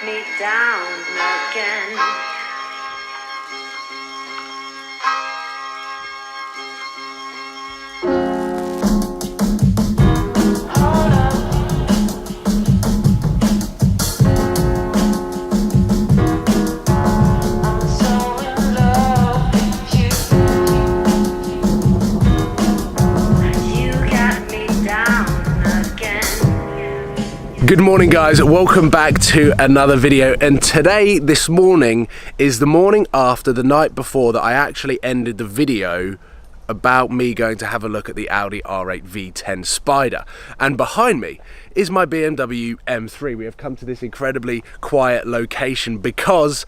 me down again. Good morning guys, welcome back to another video, and this morning is the morning after the night before that I actually ended the video about me going to have a look at the Audi R8 V10 Spider. And behind me is my BMW M3. We have come to this incredibly quiet location because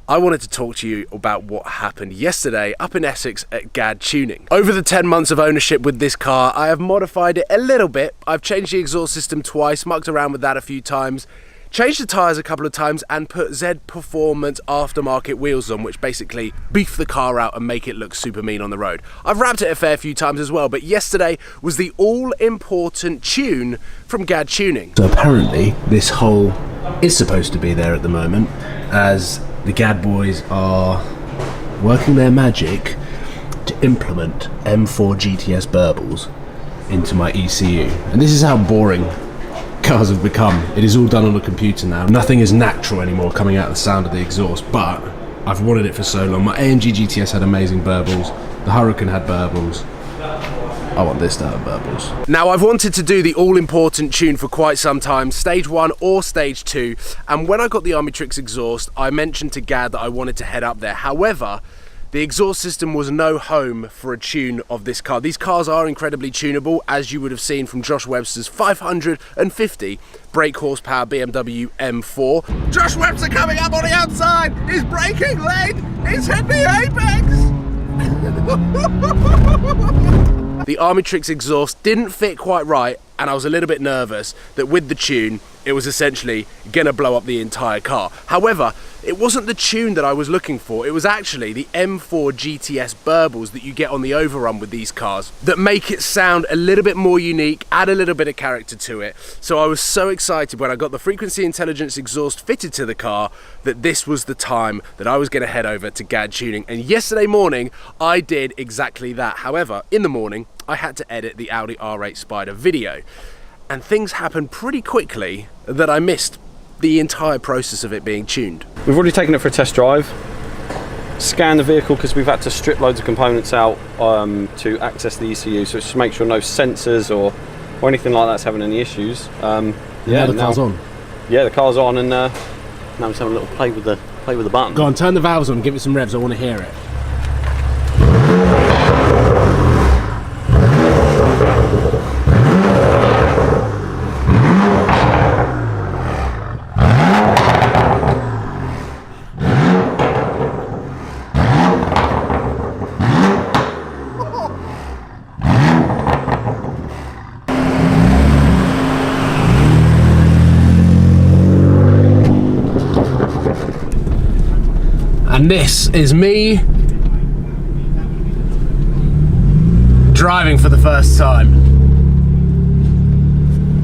I wanted to talk to you about what happened yesterday up in Essex at GAD Tuning. Over the 10 months of ownership with this car, I have modified it a little bit. I've changed the exhaust system twice, mucked around with that a few times, changed the tyres a couple of times, and put Z Performance aftermarket wheels on, which basically beef the car out and make it look super mean on the road. I've wrapped it a fair few times as well, but yesterday was the all-important tune from GAD Tuning. So apparently this hole is supposed to be there at the moment, as the GAD boys are working their magic to implement M4 GTS burbles into my ECU. And this is how boring cars have become. It is all done on a computer now. Nothing is natural anymore coming out of the sound of the exhaust, but I've wanted it for so long. My AMG GTS had amazing burbles. The Hurricane had burbles. I want this to have burbles. Now, I've wanted to do the all-important tune for quite some time, stage 1 or stage 2, and when I got the Omnitrix exhaust, I mentioned to GAD that I wanted to head up there. However, the exhaust system was no home for a tune of this car. These cars are incredibly tunable, as you would have seen from Josh Webster's 550 brake horsepower BMW M4. Josh Webster coming up on the outside! He's braking late! He's hit the apex! The Omnitrix exhaust didn't fit quite right, and I was a little bit nervous that with the tune it was essentially gonna blow up the entire car. However, it wasn't the tune that I was looking for. It was actually the M4 GTS burbles that you get on the overrun with these cars that make it sound a little bit more unique, add a little bit of character to it. So I was so excited when I got the frequency intelligence exhaust fitted to the car that this was the time that I was gonna head over to GAD Tuning. And yesterday morning, I did exactly that. However, in the morning, I had to edit the Audi R8 Spider video. And things happened pretty quickly that I missed the entire process of it being tuned. We've already taken it for a test drive, scanned the vehicle because we've had to strip loads of components out to access the ECU, so just to make sure no sensors or anything like that's having any issues. Yeah, now the car's on. Yeah, the car's on, and now I'm just having a little play with the button. Go on, turn the valves on, give it some revs, I want to hear it. And this is me driving for the first time.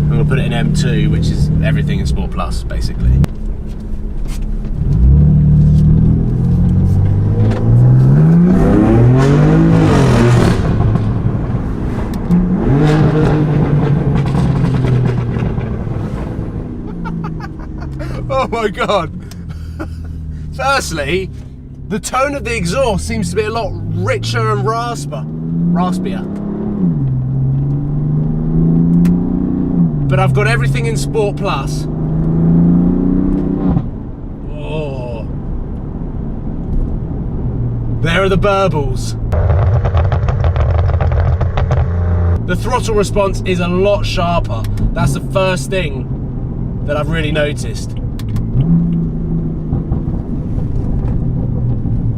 I'm gonna put it in M2, which is everything in Sport Plus, basically. Oh my God. Firstly, the tone of the exhaust seems to be a lot richer and raspier. But I've got everything in Sport Plus. Oh. There are the burbles. The throttle response is a lot sharper. That's the first thing that I've really noticed.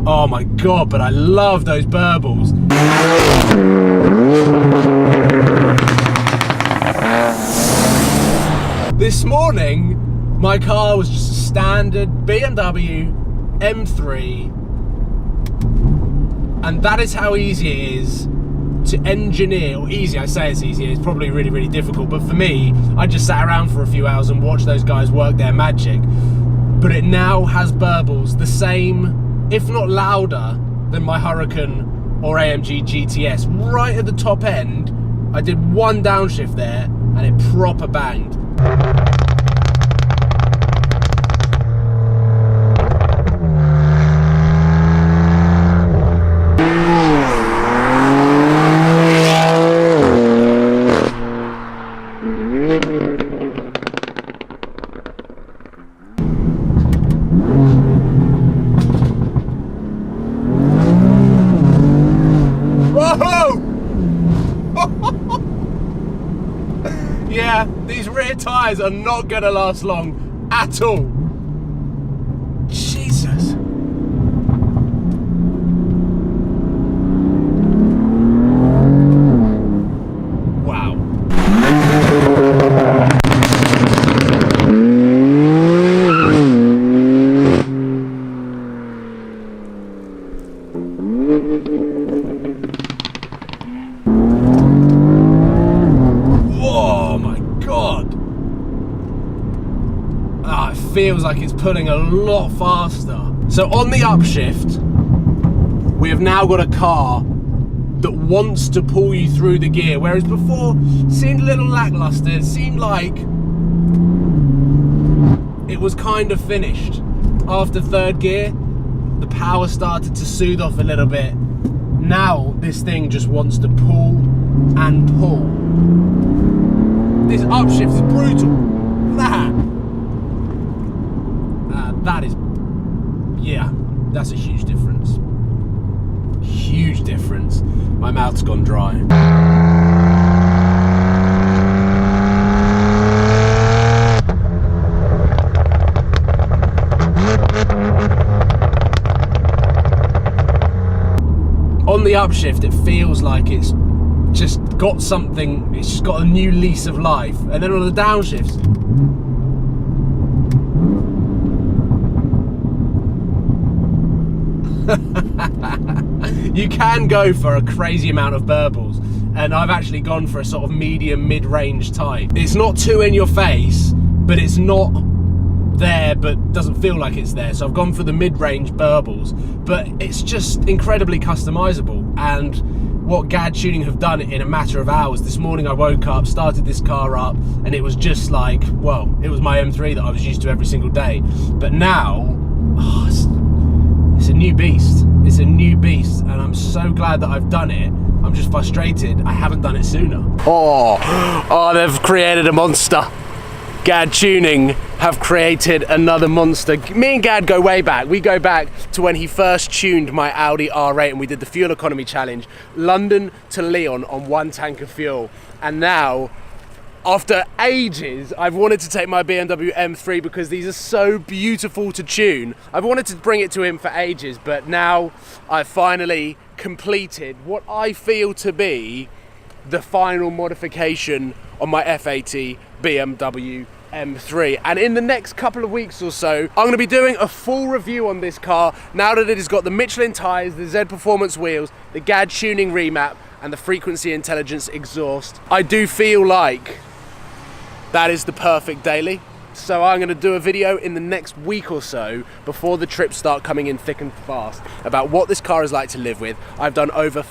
Oh my God, but I love those burbles. This morning, my car was just a standard BMW M3, and that is how easy it is to engineer, or easy, I say it's easy, it's probably really, really difficult, but for me, I just sat around for a few hours and watched those guys work their magic. but it now has burbles the same, if not louder, than my Hurricane or AMG GTS. Right at the top end, I did one downshift there and it proper banged. Yeah, these rear tyres are not gonna last long at all. Jesus. Wow. Oh my God. It feels like it's pulling a lot faster. So on the upshift, we have now got a car that wants to pull you through the gear, whereas before it seemed a little lackluster. It seemed like it was kind of finished. After third gear, the power started to soothe off a little bit. Now this thing just wants to pull and pull. This upshift is brutal. That is, yeah, that's a huge difference. Huge difference. My mouth's gone dry. On the upshift, it feels like it's just got something, it's just got a new lease of life. And then on the downshifts, you can go for a crazy amount of burbles, and I've actually gone for a sort of medium mid-range type. It's not too in your face, but it's not there but doesn't feel like it's there, so I've gone for the mid-range burbles, but it's just incredibly customizable. And what GAD Tuning have done in a matter of hours. This morning I woke up, started this car up, and it was just like, well, it was my M3 that I was used to every single day. But now, it's a new beast. It's a new beast, and I'm so glad that I've done it. I'm just frustrated I haven't done it sooner. Oh, they've created a monster. GAD Tuning have created another monster. Me and GAD go way back. We go back to when he first tuned my Audi R8 and we did the fuel economy challenge, London to Lyon on one tank of fuel. And now, after ages, I've wanted to take my BMW M3 because these are so beautiful to tune. I've wanted to bring it to him for ages, but now I've finally completed what I feel to be the final modification on my F80 BMW M3. And in the next couple of weeks or so, I'm going to be doing a full review on this car now that it has got the Michelin tyres, the Z Performance wheels, the GAD Tuning remap, and the frequency intelligence exhaust. I do feel like that is the perfect daily. So I'm going to do a video in the next week or so before the trips start coming in thick and fast about what this car is like to live with. I've done over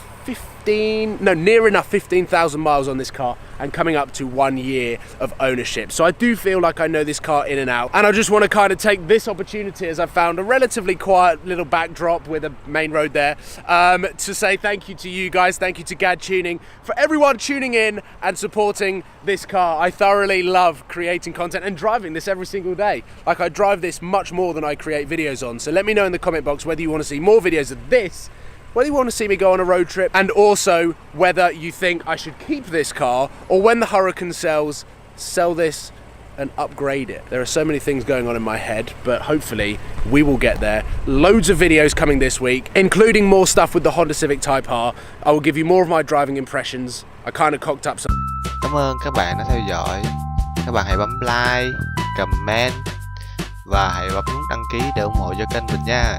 near enough 15,000 miles on this car and coming up to 1 year of ownership. So I do feel like I know this car in and out, and I just want to kind of take this opportunity, as I've found a relatively quiet little backdrop with a main road there, to say thank you to you guys, thank you to GAD Tuning, for everyone tuning in and supporting this car. I thoroughly love creating content and driving this every single day. Like, I drive this much more than I create videos on. So let me know in the comment box whether you want to see more videos of this, whether you want to see me go on a road trip, and also whether you think I should keep this car, or when the Hurricane sells, sell this and upgrade it. There are so many things going on in my head, but hopefully we will get there. Loads of videos coming this week, including more stuff with the Honda Civic Type R. I will give you more of my driving impressions. I kind of cocked up some. Cảm ơn các bạn đã theo dõi. Các bạn hãy bấm like, comment và hãy bấm nút đăng ký để ủng hộ cho kênh mình nha.